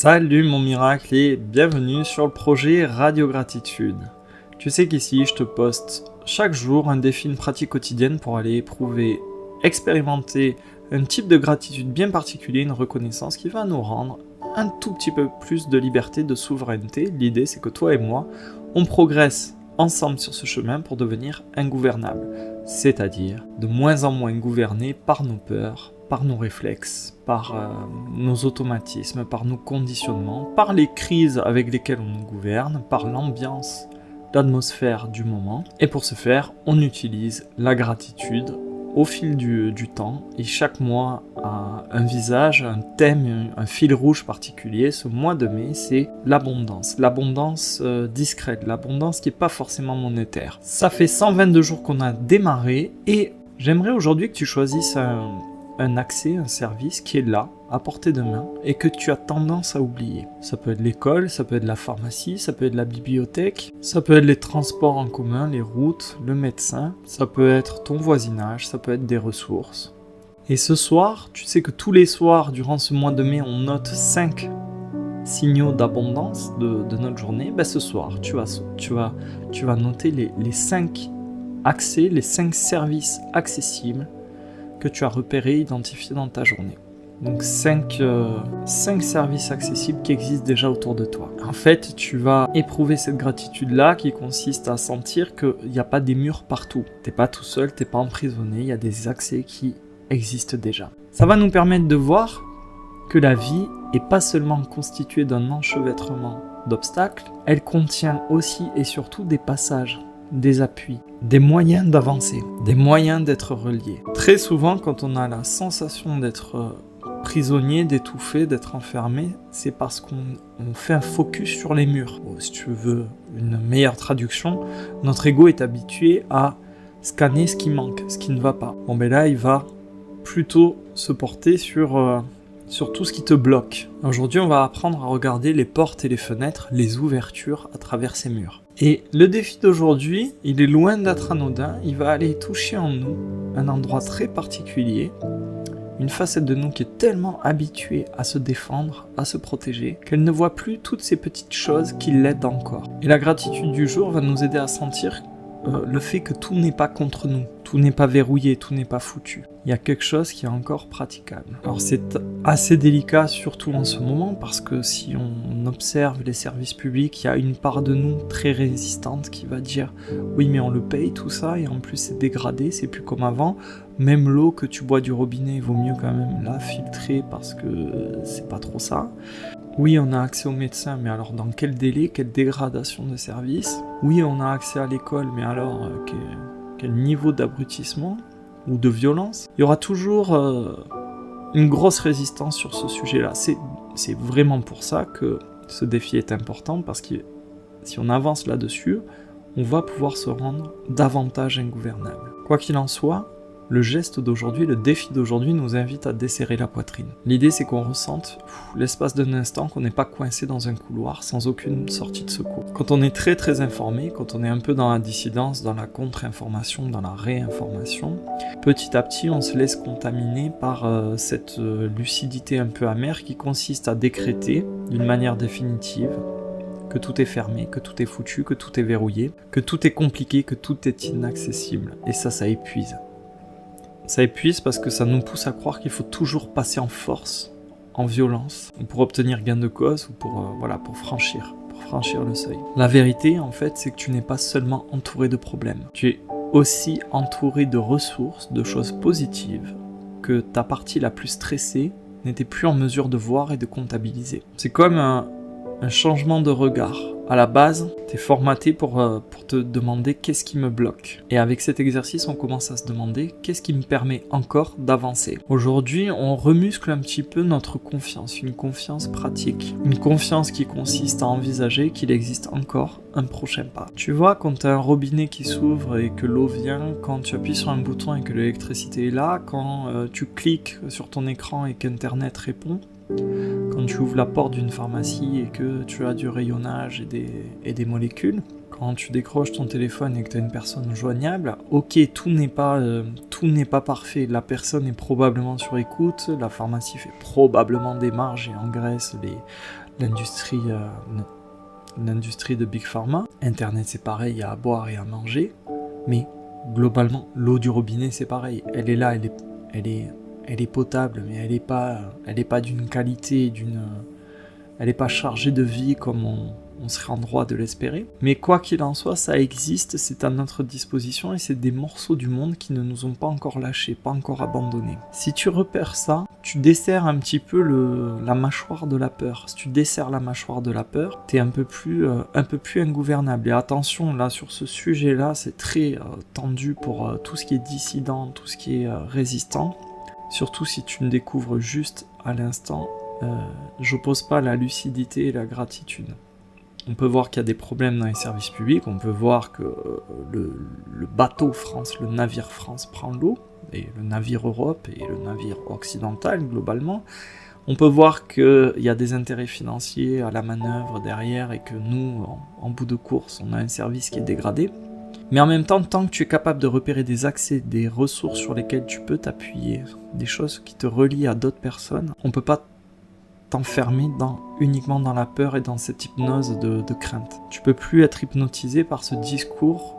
Salut mon miracle et bienvenue sur le projet Radio Gratitude. Tu sais qu'ici je te poste chaque jour un défi, une pratique quotidienne pour aller éprouver, expérimenter un type de gratitude bien particulier, une reconnaissance qui va nous rendre un tout petit peu plus de liberté, de souveraineté. L'idée c'est que toi et moi, on progresse ensemble sur ce chemin pour devenir ingouvernables, c'est-à-dire de moins en moins gouvernés par nos peurs, par nos réflexes, par nos automatismes, par nos conditionnements, par les crises avec lesquelles on nous gouverne, par l'ambiance, l'atmosphère du moment. Et pour ce faire, on utilise la gratitude au fil du temps, et chaque mois a un visage, un thème, un fil rouge particulier. Ce mois de mai, c'est l'abondance discrète, l'abondance qui n'est pas forcément monétaire. Ça fait 122 jours qu'on a démarré, et j'aimerais aujourd'hui que tu choisisses un accès, un service qui est là, à portée de main, et que tu as tendance à oublier. Ça peut être l'école, ça peut être la pharmacie, ça peut être la bibliothèque, ça peut être les transports en commun, les routes, le médecin, ça peut être ton voisinage, ça peut être des ressources. Et ce soir, tu sais que tous les soirs, durant ce mois de mai, on note 5 signaux d'abondance de notre journée. Ce soir, tu vas noter les 5 accès, les 5 services accessibles que tu as repéré, identifié dans ta journée. Donc 5 services accessibles qui existent déjà autour de toi. En fait, tu vas éprouver cette gratitude-là qui consiste à sentir qu'il n'y a pas des murs partout. T'es pas tout seul, t'es pas emprisonné, il y a des accès qui existent déjà. Ça va nous permettre de voir que la vie n'est pas seulement constituée d'un enchevêtrement d'obstacles, elle contient aussi et surtout des passages, des appuis, des moyens d'avancer, des moyens d'être reliés. Très souvent, quand on a la sensation d'être prisonnier, d'étouffer, d'être enfermé, c'est parce qu'on fait un focus sur les murs. Si tu veux une meilleure traduction, notre ego est habitué à scanner ce qui manque, ce qui ne va pas. Là, il va plutôt se porter sur tout ce qui te bloque. Aujourd'hui, on va apprendre à regarder les portes et les fenêtres, les ouvertures à travers ces murs. Et le défi d'aujourd'hui, il est loin d'être anodin, il va aller toucher en nous un endroit très particulier, une facette de nous qui est tellement habituée à se défendre, à se protéger, qu'elle ne voit plus toutes ces petites choses qui l'aident encore. Et la gratitude du jour va nous aider à sentir le fait que tout n'est pas contre nous, tout n'est pas verrouillé, tout n'est pas foutu. Il y a quelque chose qui est encore praticable. Alors c'est assez délicat, surtout en ce moment, parce que si on observe les services publics, il y a une part de nous très résistante qui va dire « Oui, mais on le paye tout ça, et en plus c'est dégradé, c'est plus comme avant. Même l'eau que tu bois du robinet, il vaut mieux quand même la filtrer parce que c'est pas trop ça. » Oui, on a accès aux médecins, mais alors dans quel délai, quelle dégradation de service? Oui, on a accès à l'école, mais alors quel niveau d'abrutissement ou de violence? Il y aura toujours une grosse résistance sur ce sujet-là. C'est vraiment pour ça que ce défi est important, parce que si on avance là-dessus, on va pouvoir se rendre davantage ingouvernable. Quoi qu'il en soit, le geste d'aujourd'hui, le défi d'aujourd'hui nous invite à desserrer la poitrine. L'idée, c'est qu'on ressente l'espace d'un instant, qu'on n'est pas coincé dans un couloir sans aucune sortie de secours. Quand on est très très informé, quand on est un peu dans la dissidence, dans la contre-information, dans la réinformation, petit à petit, on se laisse contaminer par cette lucidité un peu amère qui consiste à décréter d'une manière définitive que tout est fermé, que tout est foutu, que tout est verrouillé, que tout est compliqué, que tout est inaccessible. Et ça épuise. Ça épuise parce que ça nous pousse à croire qu'il faut toujours passer en force, en violence, pour obtenir gain de cause ou pour franchir le seuil. La vérité, en fait, c'est que tu n'es pas seulement entouré de problèmes. Tu es aussi entouré de ressources, de choses positives que ta partie la plus stressée n'était plus en mesure de voir et de comptabiliser. C'est comme un changement de regard. À la base, tu es formaté pour te demander qu'est-ce qui me bloque. Et avec cet exercice, on commence à se demander qu'est-ce qui me permet encore d'avancer. Aujourd'hui, on remuscle un petit peu notre confiance, une confiance pratique. Une confiance qui consiste à envisager qu'il existe encore un prochain pas. Tu vois, quand tu as un robinet qui s'ouvre et que l'eau vient, quand tu appuies sur un bouton et que l'électricité est là, quand tu cliques sur ton écran et qu'Internet répond, quand tu ouvres la porte d'une pharmacie et que tu as du rayonnage et des molécules, quand tu décroches ton téléphone et que tu as une personne joignable, ok, tout n'est pas parfait. La personne est probablement sur écoute, la pharmacie fait probablement des marges et engraisse l'industrie de Big Pharma. Internet, c'est pareil, il y a à boire et à manger. Mais globalement, l'eau du robinet, c'est pareil. Elle est là, elle est potable, mais elle est pas d'une qualité, elle n'est pas chargée de vie comme on serait en droit de l'espérer. Mais quoi qu'il en soit, ça existe, c'est à notre disposition et c'est des morceaux du monde qui ne nous ont pas encore lâchés, pas encore abandonnés. Si tu repères ça, tu desserres un petit peu la mâchoire de la peur. Si tu desserres la mâchoire de la peur, t'es un peu plus ingouvernable. Et attention, là, sur ce sujet-là, c'est très tendu pour tout ce qui est dissident, tout ce qui est résistant. Surtout si tu me découvres juste à l'instant. J'oppose pas la lucidité et la gratitude. On peut voir qu'il y a des problèmes dans les services publics, on peut voir que le bateau France, le navire France prend l'eau, et le navire Europe et le navire occidental globalement. On peut voir qu'il y a des intérêts financiers à la manœuvre derrière et que nous, en bout de course, on a un service qui est dégradé. Mais en même temps, tant que tu es capable de repérer des accès, des ressources sur lesquelles tu peux t'appuyer, des choses qui te relient à d'autres personnes, on peut pas t'enfermer uniquement dans la peur et dans cette hypnose de crainte. Tu peux plus être hypnotisé par ce discours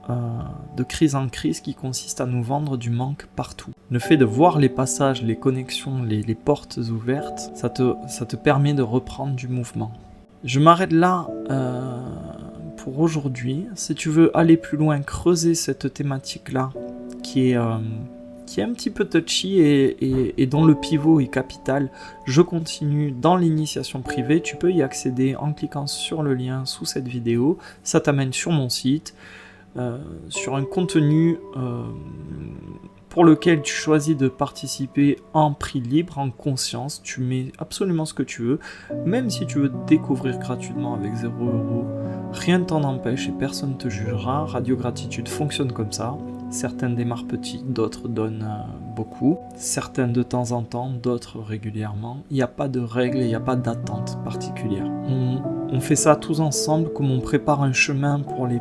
de crise en crise qui consiste à nous vendre du manque partout. Le fait de voir les passages, les connexions, les portes ouvertes, ça te permet de reprendre du mouvement. Je m'arrête là pour aujourd'hui. Si tu veux aller plus loin, creuser cette thématique-là qui est un petit peu touchy et dont le pivot est capital, je continue dans l'initiation privée. Tu peux y accéder en cliquant sur le lien sous cette vidéo. Ça t'amène sur mon site, sur un contenu pour lequel tu choisis de participer en prix libre, en conscience. Tu mets absolument ce que tu veux, même si tu veux découvrir gratuitement avec 0€. Rien ne t'en empêche et personne ne te jugera. Radio Gratitude fonctionne comme ça. Certains démarrent petits, d'autres donnent beaucoup. Certains de temps en temps, d'autres régulièrement. Il n'y a pas de règles, il n'y a pas d'attente particulière. On fait ça tous ensemble comme on prépare un chemin pour les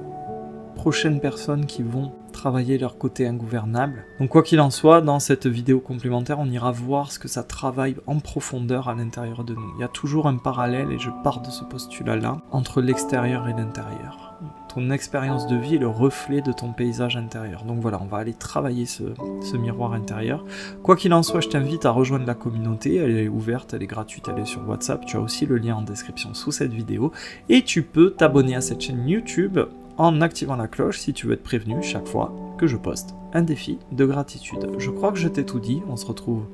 prochaines personnes qui vont travailler leur côté ingouvernable. Donc quoi qu'il en soit, dans cette vidéo complémentaire, on ira voir ce que ça travaille en profondeur à l'intérieur de nous. Il y a toujours un parallèle, et je pars de ce postulat-là, entre l'extérieur et l'intérieur. Ton expérience de vie est le reflet de ton paysage intérieur. Donc voilà, on va aller travailler ce miroir intérieur. Quoi qu'il en soit, je t'invite à rejoindre la communauté. Elle est ouverte, elle est gratuite, elle est sur WhatsApp. Tu as aussi le lien en description sous cette vidéo. Et tu peux t'abonner à cette chaîne YouTube en activant la cloche si tu veux être prévenu chaque fois que je poste un défi de gratitude. Je crois que je t'ai tout dit. On se retrouve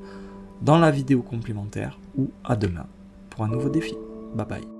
dans la vidéo complémentaire ou à demain pour un nouveau défi. Bye bye.